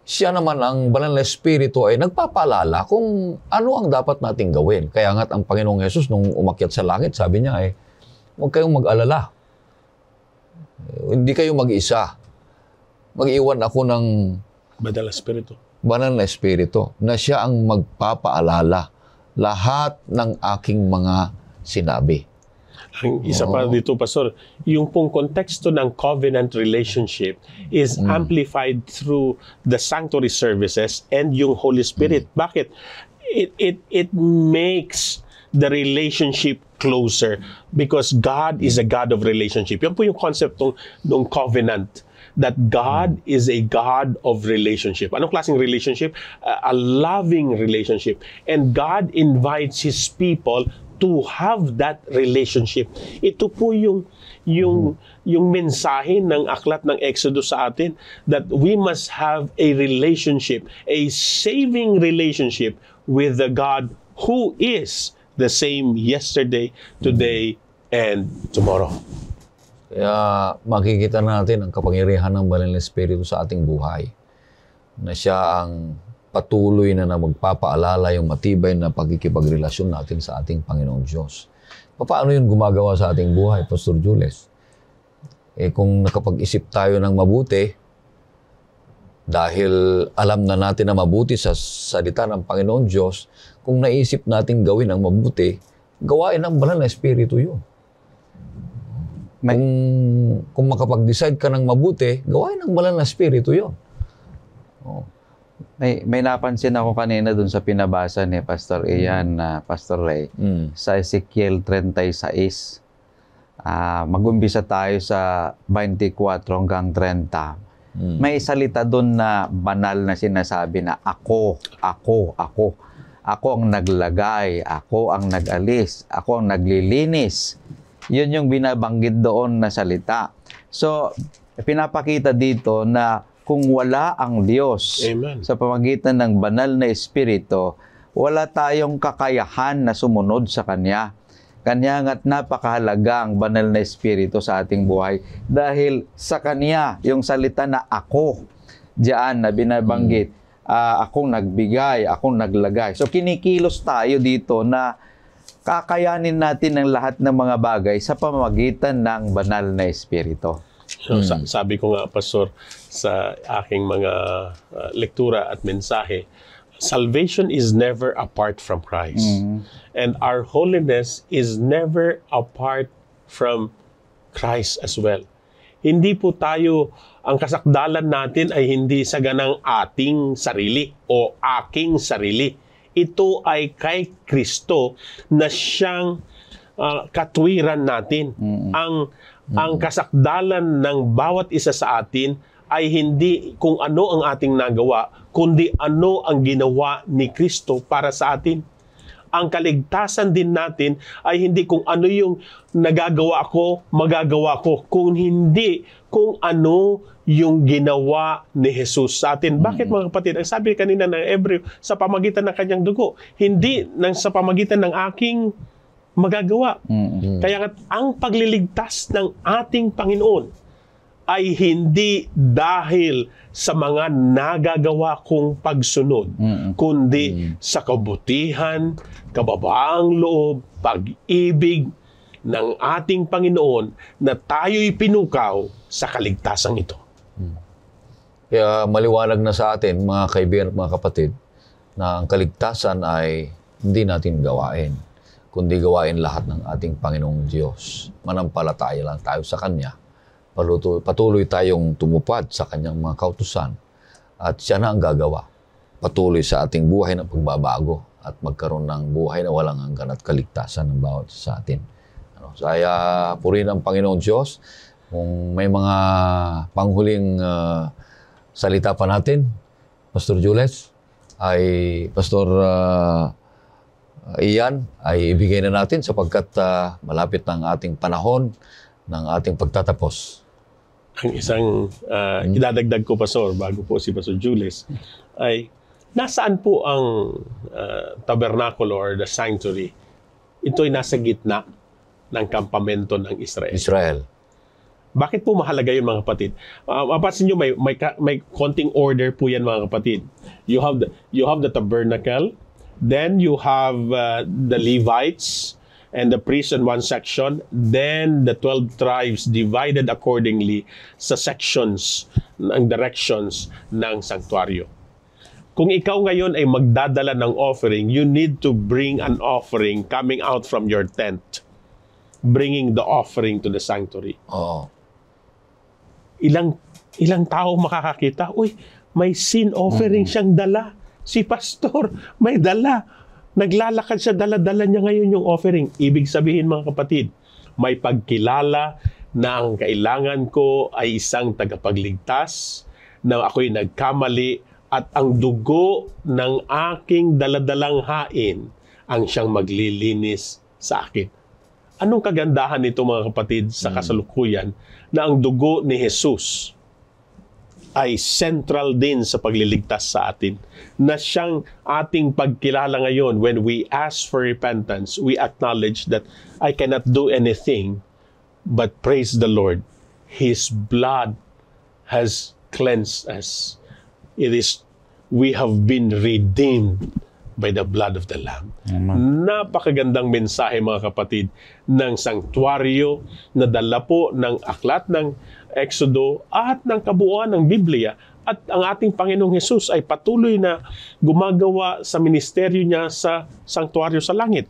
siya naman ang banal na espiritu ay nagpapaalala kung ano ang dapat nating gawin. Kaya nga't ang Panginoong Jesus nung umakyat sa langit, sabi niya ay, huwag kayong mag-alala. Hindi kayo mag-isa. Mag-iwan ako ng banal na espiritu. Banal na espiritu na siya ang magpapaalala lahat ng aking mga sinabi. Ang isa pa dito, Pastor, yung pong konteksto ng covenant relationship is amplified through the sanctuary services and yung Holy Spirit. Bakit? It makes the relationship closer because God is a God of relationship. Yan po yung concept ng covenant, that God is a God of relationship. Anong klaseng relationship? A loving relationship. And God invites His people to have that relationship. Ito po yung mensahe ng aklat ng Exodus sa atin, that we must have a relationship, a saving relationship with the God who is the same yesterday, today, and tomorrow. Kaya makikita natin ang kapangyarihan ng Banal na Espiritu sa ating buhay, na siya ang patuloy na magpapaalala yung matibay na pagkikipagrelasyon natin sa ating Panginoong Diyos. Paano yun gumagawa sa ating buhay, Pastor Jules? Kung nakapag-isip tayo ng mabuti, dahil alam na natin na mabuti sa salita ng Panginoong Diyos, kung naisip natin gawin ang mabuti, gawain ng Banal na Espiritu yun. Kung makapag-decide ka ng mabuti, gawain ng Banal na Espiritu yun. May napansin ako kanina dun sa pinabasa ni Pastor Ian, Pastor Ray, sa Ezekiel 36. Mag-umpisa tayo sa 24 hanggang 30. May salita dun na banal na sinasabi na ako ang naglagay, ako ang nag-alis, ako ang naglilinis. Yun yung binabanggit doon na salita. So, pinapakita dito na kung wala ang Diyos sa pamamagitan ng Banal na Espiritu, wala tayong kakayahan na sumunod sa Kanya. Kanya nga't napakahalaga ang Banal na Espiritu sa ating buhay dahil sa Kanya, yung salita na ako, diyan na binabanggit, akong nagbigay, akong naglagay. So kinikilos tayo dito na kakayanin natin ang lahat ng mga bagay sa pamamagitan ng Banal na Espiritu. So, sabi ko nga, Pastor, sa aking mga lektura at mensahe, salvation is never apart from Christ. And our holiness is never apart from Christ as well. Hindi po tayo, ang kasakdalan natin ay hindi sa ganang ating sarili o aking sarili. Ito ay kay Kristo na siyang katwiran natin. Ang kasakdalan ng bawat isa sa atin ay hindi kung ano ang ating nagawa, kundi ano ang ginawa ni Kristo para sa atin. Ang kaligtasan din natin ay hindi kung ano yung nagagawa ko, magagawa ko, kung hindi kung ano yung ginawa ni Jesus sa atin. Bakit mga kapatid? Ang sabi kanina ng Hebreo, sa pamagitan ng kanyang dugo, hindi sa pamagitan ng aking magagawa. Kaya ang pagliligtas ng ating Panginoon ay hindi dahil sa mga nagagawa kong pagsunod, kundi sa kabutihan, kababaang loob, pag-ibig ng ating Panginoon na tayo'y pinukaw sa kaligtasang ito. Kaya maliwanag na sa atin, mga kaibigan at mga kapatid, na ang kaligtasan ay hindi natin gawain, kundi gawain lahat ng ating Panginoong Diyos. Manampalataya lang tayo sa Kanya. Patuloy tayong tumupad sa Kanyang mga kautusan. At siya na ang gagawa. Patuloy sa ating buhay ng pagbabago at magkaroon ng buhay na walang hanggan at kaligtasan ng bawat sa atin. Kaya purihin ang Panginoong Diyos. Kung may mga panghuling salita pa natin, Pastor Jules, ay Pastor Ian, ay ibigay na natin sapagkat malapit ng ating panahon ng ating pagtatapos. Ang isang idadagdag ko, Pastor, bago po si Pastor Jules, ay nasaan po ang tabernakulo or the sanctuary? Ito ay nasa gitna ng kampamento ng Israel. Bakit po mahalaga yun, mga kapatid? Mapapansin nyo, may konting order po yan, mga kapatid. You have the tabernacle, then you have the Levites and the priests in one section, then the 12 tribes divided accordingly sa sections, ng directions ng sanctuaryo. Kung ikaw ngayon ay magdadala ng offering, you need to bring an offering coming out from your tent. bringing the offering to the sanctuary. Oo. Ilang tao makakakita, uy, may sin offering siyang dala. Si pastor, may dala. Naglalakad siya, dala-dala niya ngayon yung offering. Ibig sabihin, mga kapatid, may pagkilala na ang kailangan ko ay isang tagapagligtas, na ako'y nagkamali, at ang dugo ng aking daladalang hain ang siyang maglilinis sa akin. Anong kagandahan nito, mga kapatid, sa kasalukuyan, na ang dugo ni Jesus ay central din sa pagliligtas sa atin. Na siyang ating pagkilala ngayon, when we ask for repentance, we acknowledge that I cannot do anything, but praise the Lord, His blood has cleansed us. We have been redeemed by the blood of the Lamb. Napakagandang mensahe, mga kapatid, ng sanktuaryo na dala po ng aklat ng Exodo at ng kabuuan ng Biblia. At ang ating Panginoong Hesus ay patuloy na gumagawa sa ministeryo niya sa sanktuaryo sa langit.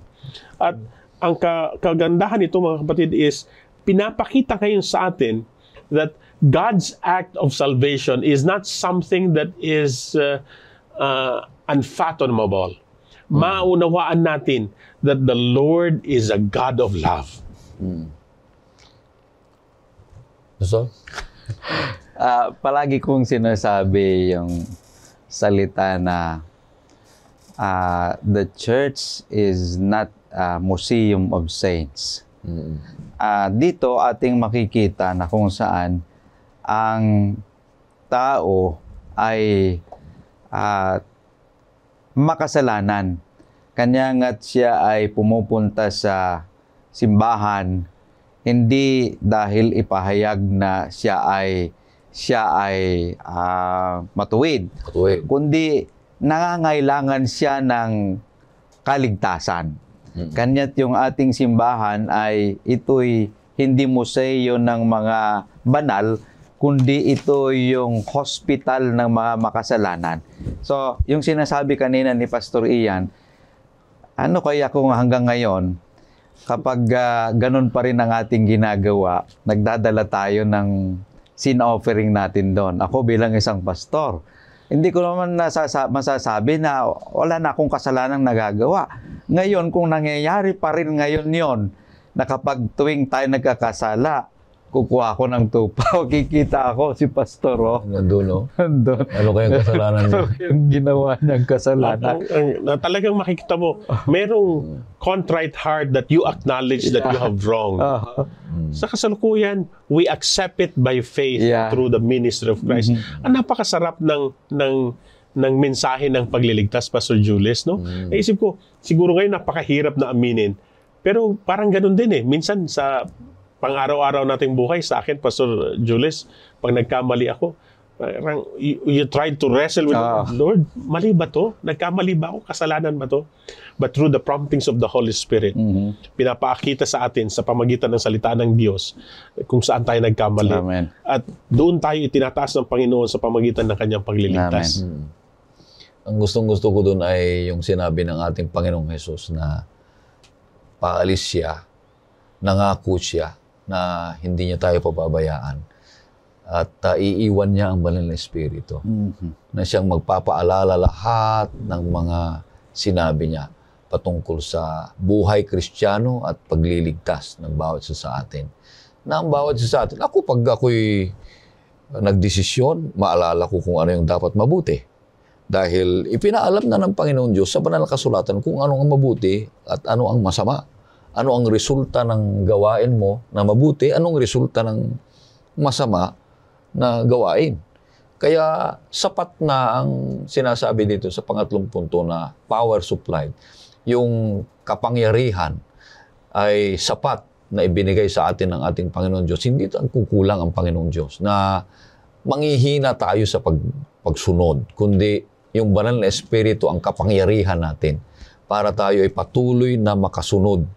At ang kagandahan nito, mga kapatid, is pinapakita ngayon sa atin that God's act of salvation is not something that is unfathomable. Maunawaan natin that the Lord is a God of love. So? Palagi kong sinasabi yung salita na the church is not a museum of saints. Dito ating makikita na kung saan ang tao ay makasalanan. Kanya nga't siya ay pumupunta sa simbahan hindi dahil ipahayag na siya ay matuwid, kundi nangangailangan siya ng kaligtasan. Kanya't yung ating simbahan ay ito'y hindi museo ng mga banal, kundi ito yung hospital ng mga makasalanan. So, yung sinasabi kanina ni Pastor Ian, ano kaya kung hanggang ngayon, kapag ganun pa rin ang ating ginagawa, nagdadala tayo ng sin offering natin doon. Ako bilang isang pastor, hindi ko naman masasabi na wala na akong kasalanang nagagawa. Ngayon, kung nangyayari pa rin ngayon yon, na kapag tuwing tayo nagkakasala, kukuha ako ng tupa, kikita ako si pastor, oh. Nandun, no? Nandun. Ano kayang kasalanan niya? Yung ginawa niyang kasalanan. Talagang makikita mo, merong contrite heart that you acknowledge that you have wronged. Sa kasalukuyan, we accept it by faith through the ministry of Christ. Ang napakasarap ng mensahe ng pagliligtas, Pastor Julius, no? Naisip ko, siguro ngayon napakahirap na aminin. Pero parang ganun din eh. Minsan sa pang-araw-araw nating buhay, sa akin, Pastor Julius, pag nagkamali ako, parang you tried to wrestle with Lord, mali ba to? Nagkamali ba ako? Kasalanan ba to? But through the promptings of the Holy Spirit, pinapaakita sa atin sa pamagitan ng salita ng Diyos kung saan tayo nagkamali. Amen. At doon tayo itinataas ng Panginoon sa pamagitan ng kanyang pagliligtas. Ang gustong-gusto ko doon ay yung sinabi ng ating Panginoong Hesus na paalis siya, nangako siya na hindi niya tayo pababayaan. At iiwan niya ang banal na Espiritu na siyang magpapaalala lahat ng mga sinabi niya patungkol sa buhay Kristiyano at pagliligtas ng bawat isa sa atin. Na ang bawat isa sa atin, pag ako'y nagdesisyon, maalala ko kung ano yung dapat mabuti. Dahil ipinaalam na ng Panginoon Diyos sa banal na kasulatan kung ano ang mabuti at ano ang masama. Ano ang resulta ng gawain mo na mabuti, anong resulta ng masama na gawain. Kaya sapat na ang sinasabi dito sa pangatlong punto na power supplied. Yung kapangyarihan ay sapat na ibinigay sa atin ng ating Panginoon Diyos. Hindi ang kukulang ang Panginoon Diyos na manghihina tayo sa pagsunod, kundi yung banal na Espiritu ang kapangyarihan natin para tayo ay patuloy na makasunod.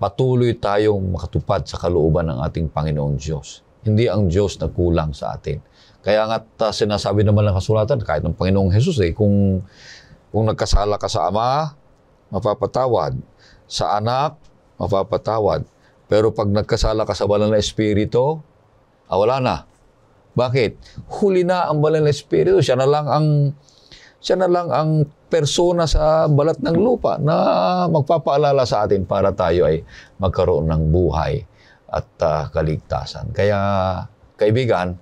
Patuloy tayong makatupad sa kalooban ng ating Panginoon Diyos. Hindi ang Diyos na kulang sa atin. Kaya nga sinasabi naman ng kasulatan, kahit ng Panginoong Hesus, kung nagkasala ka sa Ama, mapapatawad. Sa Anak, mapapatawad. Pero pag nagkasala ka sa banal na espiritu, wala na. Bakit? Huli na ang banal na espiritu. Siya na lang ang persona sa balat ng lupa na magpapaalala sa atin para tayo ay magkaroon ng buhay at kaligtasan. Kaya, kaibigan,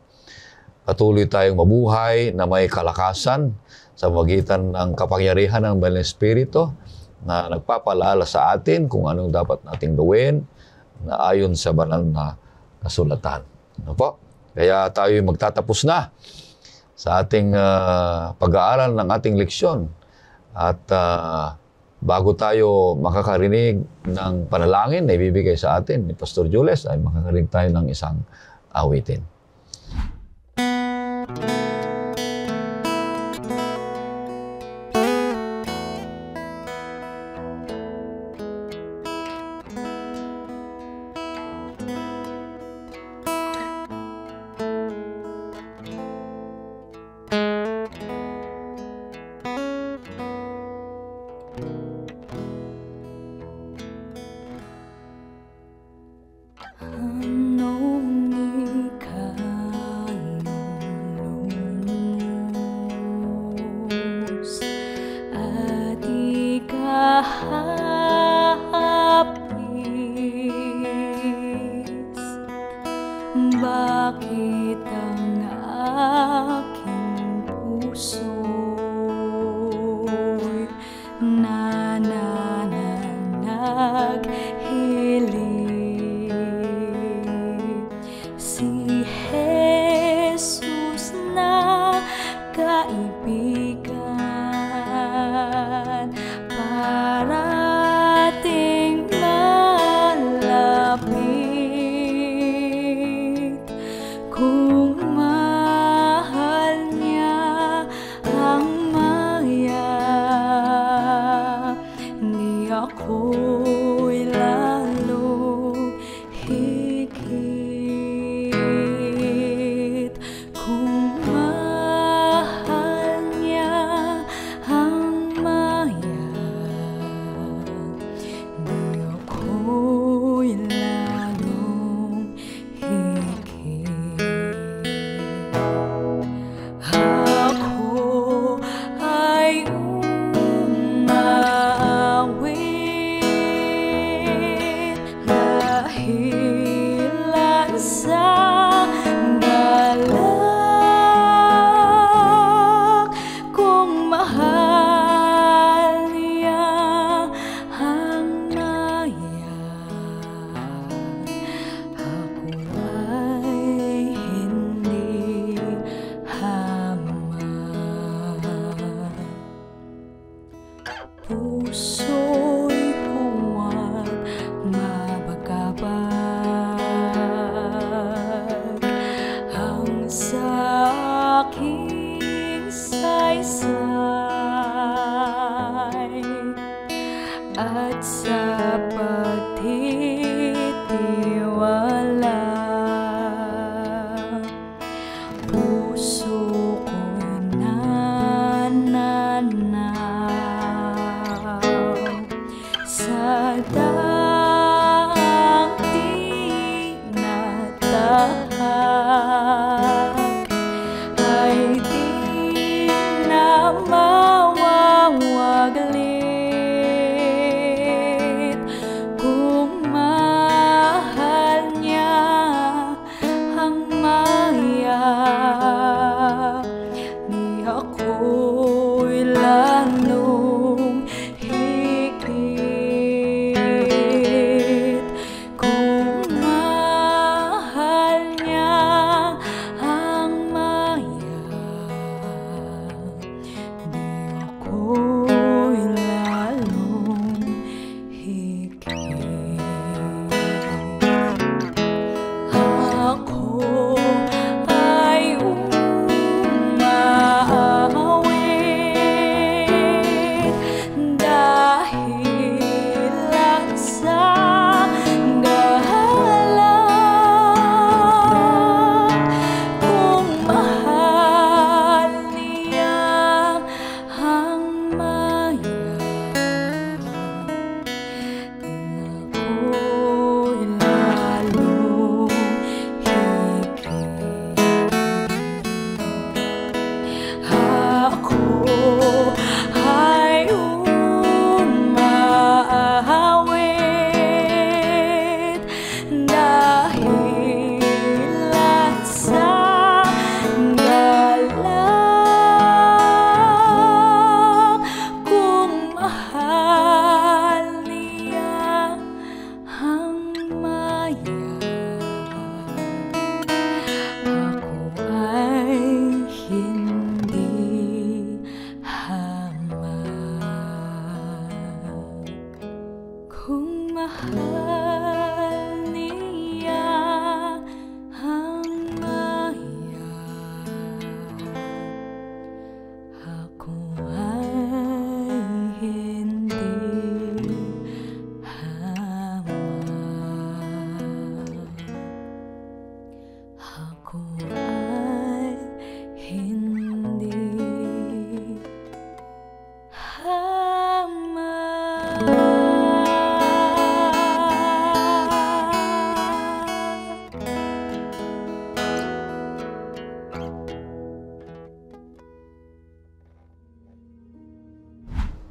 patuloy tayong mabuhay na may kalakasan sa magitan ng kapangyarihan ng banal na espiritu na nagpapaalala sa atin kung anong dapat nating gawin na ayon sa banal na kasulatan. Ano po? Kaya tayo magtatapos na sa ating pag-aaral ng ating leksyon. At bago tayo makakarinig ng panalangin na ibibigay sa atin ni Pastor Jules, ay makakarinig tayo ng isang awitin. Anong ika'y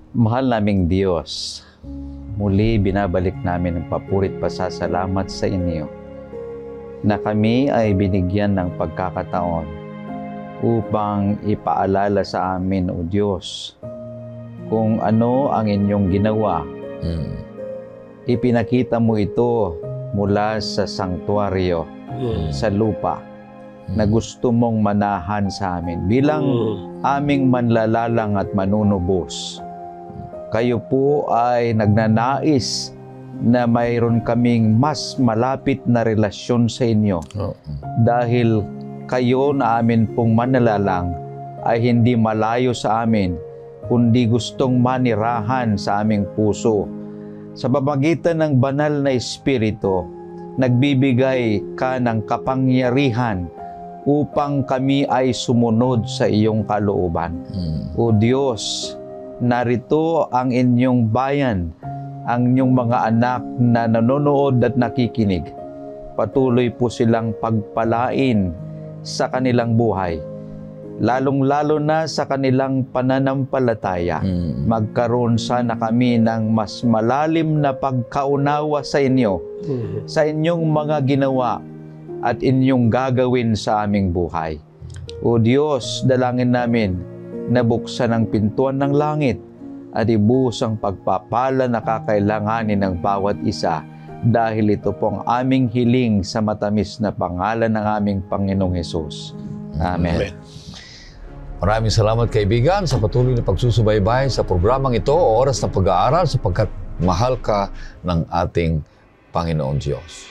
Mahal naming Diyos, muli binabalik namin ang papurit pasasalamat sa inyo na kami ay binigyan ng pagkakataon upang ipaalala sa amin, O Diyos, kung ano ang inyong ginawa. Ipinakita mo ito mula sa sanktuaryo, sa lupa, na gusto mong manahan sa amin bilang aming manlalalang at manunubos. Kayo po ay nagnanais na mayroon kaming mas malapit na relasyon sa inyo. Dahil kayo na amin pong manlalalang ay hindi malayo sa amin, kundi gustong manirahan sa aming puso. Sa pamamagitan ng banal na Espiritu, nagbibigay ka ng kapangyarihan upang kami ay sumunod sa iyong kalooban. O Diyos, narito ang inyong bayan, ang inyong mga anak na nanonood at nakikinig. Patuloy po silang pagpalain sa kanilang buhay, lalong-lalo na sa kanilang pananampalataya. Magkaroon sana kami ng mas malalim na pagkaunawa sa inyo, sa inyong mga ginawa at inyong gagawin sa aming buhay. O Diyos, dalangin namin na buksan ang pintuan ng langit at ibuhos ang pagpapala na kakailanganin ng bawat isa, dahil ito pong aming hiling sa matamis na pangalan ng aming Panginoong Hesus. Amen. Maraming salamat kaibigan sa patuloy na pagsusubaybay sa programang ito, Oras ng Pag-aaral, sapagkat mahal ka ng ating Panginoong Diyos.